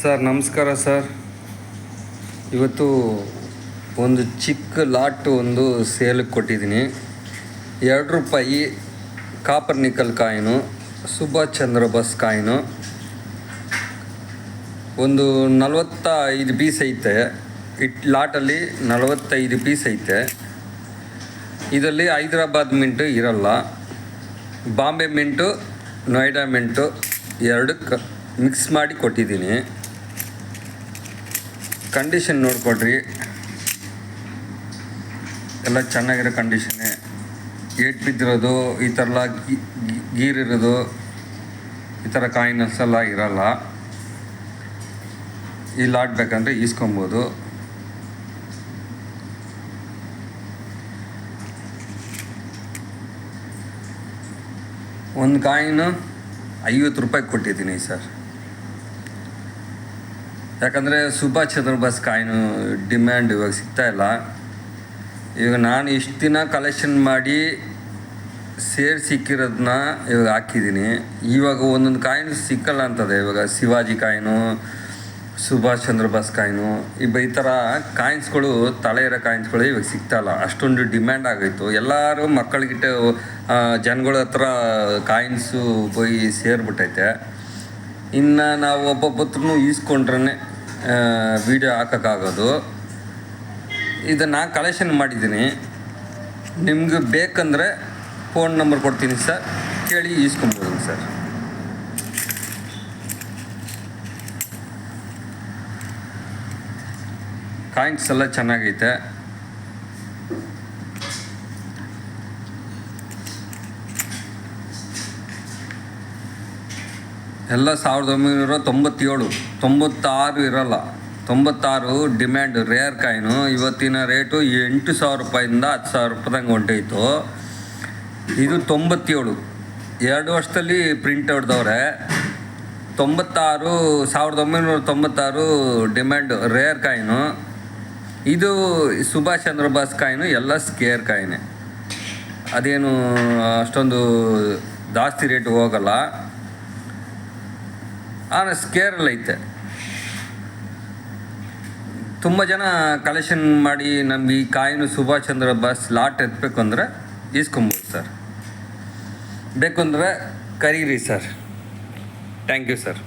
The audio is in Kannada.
ಸರ್ ನಮಸ್ಕಾರ ಸರ್. ಇವತ್ತು ಒಂದು ಚಿಕ್ಕ ಲಾಟ್ ಒಂದು ಸೇಲಿಗೆ ಕೊಟ್ಟಿದ್ದೀನಿ. ₹2 ಕಾಪರ್ ನಿಕಲ್ ಕಾಯಿನು, ಸುಭಾಷ್ ಚಂದ್ರ ಬೋಸ್ ಕಾಯಿನು. ಒಂದು 45 ಪೀಸ್ ಐತೆ. ಲಾಟಲ್ಲಿ 45 ಪೀಸ್ ಐತೆ. ಇದರಲ್ಲಿ ಹೈದರಾಬಾದ್ ಮಿಂಟು ಇರಲ್ಲ, ಬಾಂಬೆ ಮಿಂಟು, ನೋಯ್ಡಾ ಮಿಂಟು ಎರಡಕ್ಕೆ ಮಿಕ್ಸ್ ಮಾಡಿ ಕೊಟ್ಟಿದ್ದೀನಿ. ಕಂಡೀಷನ್ ನೋಡ್ಕೊಡ್ರಿ, ಎಲ್ಲ ಚೆನ್ನಾಗಿರೋ ಕಂಡೀಷನ್ನೇ. ಏಟ್ ಬಿದ್ದಿರೋದು, ಈ ಥರ ಗೀರಿರೋದು, ಈ ಥರ ಕಾಯಿನ್ಸ್ ಎಲ್ಲ ಇರಲ್ಲ. ಈ ಲಾಟ್ ಬೇಕಂದರೆ ಈಸ್ಕೊಬೋದು. ಒಂದು ಕಾಯಿನು ₹50 ಕೊಟ್ಟಿದ್ದೀನಿ ಸರ್. ಯಾಕಂದರೆ ಸುಭಾಷ್ ಚಂದ್ರ ಬೋಸ್ ಕಾಯಿನು ಡಿಮ್ಯಾಂಡ್ ಇವಾಗ ಸಿಗ್ತಾಯಿಲ್ಲ. ಇವಾಗ ನಾನು ಇಷ್ಟು ದಿನ ಕಲೆಕ್ಷನ್ ಮಾಡಿ ಸಿಕ್ಕಿರೋದನ್ನ ಇವಾಗ ಹಾಕಿದ್ದೀನಿ. ಇವಾಗ ಒಂದೊಂದು ಕಾಯಿನು ಸಿಕ್ಕಲ್ಲ ಅಂತದೆ. ಇವಾಗ ಶಿವಾಜಿ ಕಾಯಿನು, ಸುಭಾಷ್ ಚಂದ್ರ ಬೋಸ್ ಕಾಯಿನು, ಈ ಥರ ಕಾಯಿನ್ಸ್ಗಳು, ತಲೆ ಇರೋ ಕಾಯಿನ್ಸ್ಗಳು ಇವಾಗ ಸಿಗ್ತಾಯಿಲ್ಲ. ಅಷ್ಟೊಂದು ಡಿಮ್ಯಾಂಡ್ ಆಗೋಯ್ತು. ಎಲ್ಲರೂ ಮಕ್ಕಳಿಗಿಟ್ಟು ಜನಗಳ ಹತ್ರ ಕಾಯಿನ್ಸು ಹೋಗಿ ಸೇರಿಬಿಟ್ಟೈತೆ. ಇನ್ನು ನಾವು ಒಬ್ಬೊಬ್ಬತ್ರೂ ಈಸ್ಕೊಂಡ್ರೆ ವೀಡಿಯೋ ಹಾಕೋಕ್ಕಾಗೋದು. ಇದನ್ನು ಕಲೆಕ್ಷನ್ ಮಾಡಿದ್ದೀನಿ. ನಿಮ್ಗೆ ಬೇಕಂದರೆ ಫೋನ್ ನಂಬರ್ ಕೊಡ್ತೀನಿ ಸರ್, ಕೇಳಿ ಈಸ್ಕೊಬೋದು ಸರ್. ಕಾಯಿನ್ಸ್ ಎಲ್ಲ ಚೆನ್ನಾಗೈತೆ. ಎಲ್ಲ 1997, 96 ಇರಲ್ಲ. 96 ಡಿಮ್ಯಾಂಡ್ ರೇರ್ ಕಾಯಿನು. ಇವತ್ತಿನ ರೇಟು ₹8,000 ₹10,000 ಹೊಂಟೈತು. ಇದು 97, 2 ವರ್ಷದಲ್ಲಿ ಪ್ರಿಂಟ್ ಹೊಡೆದವ್ರೆ. 1996 ಡಿಮ್ಯಾಂಡ್ ರೇರ್ ಕಾಯಿನು. ಇದು ಸುಭಾಷ್ ಚಂದ್ರ ಬೋಸ್ ಕಾಯಿನು ಎಲ್ಲ ಸ್ಕೇರ್ ಕಾಯಿನೆ. ಅದೇನು ಅಷ್ಟೊಂದು ಜಾಸ್ತಿ ರೇಟ್ ಹೋಗಲ್ಲ, ಆದರೆ ಸ್ಕೇರಲ್ಲಿ ಐತೆ. ತುಂಬ ಜನ ಕಲೆಕ್ಷನ್ ಮಾಡಿ ನಮ್ಗೆ ಈ ಕಾಯಿನು ಸುಭಾಷ್ ಚಂದ್ರ ಬೋಸ್ ಲಾಟ್ ಎತ್ತಬೇಕು ಅಂದರೆ ಈಸ್ಕೊಬೋದು ಸರ್. ಬೇಕು ಅಂದರೆ ಕರೀರಿ ಸರ್. Thank you sir.